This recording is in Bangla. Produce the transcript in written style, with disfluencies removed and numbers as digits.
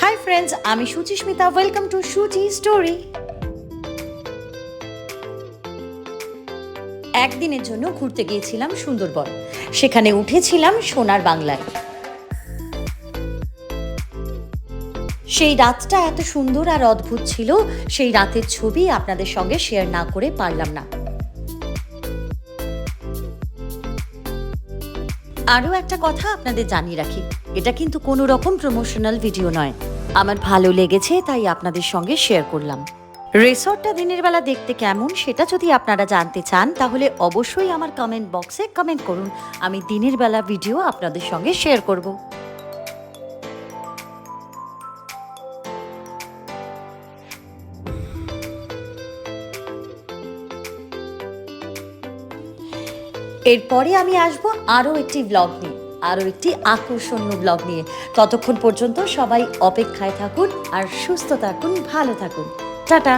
হাই ফ্রেন্ডস, আমি Suchismita. Welcome to Suchi story. একদিনের জন্য ঘুরতে গিয়েছিলাম সুন্দরবন। সেখানে উঠেছিলাম সোনার বাংলায়। সেই রাতটা এত সুন্দর আর অদ্ভুত ছিল, সেই রাতের ছবি আপনাদের সঙ্গে শেয়ার না করে পারলাম না। আরও একটা কথা আপনাদের জানিয়ে রাখি, এটা কিন্তু কোনো রকম প্রমোশনাল ভিডিও নয়। আমার ভালো লেগেছে তাই আপনাদের সঙ্গে শেয়ার করলাম। রিসর্টটা দিনের বেলা দেখতে কেমন সেটা যদি আপনারা জানতে চান তাহলে অবশ্যই আমার কমেন্ট বক্সে কমেন্ট করুন। আমি দিনের বেলা ভিডিও আপনাদের সঙ্গে শেয়ার করব। এরপরে আমি আসবো আরও একটি ব্লগ নিয়ে, আরও একটি আকর্ষণীয় ব্লগ নিয়ে। ততক্ষণ পর্যন্ত সবাই অপেক্ষায় থাকুন আর সুস্থ থাকুন, ভালো থাকুন। টাটা।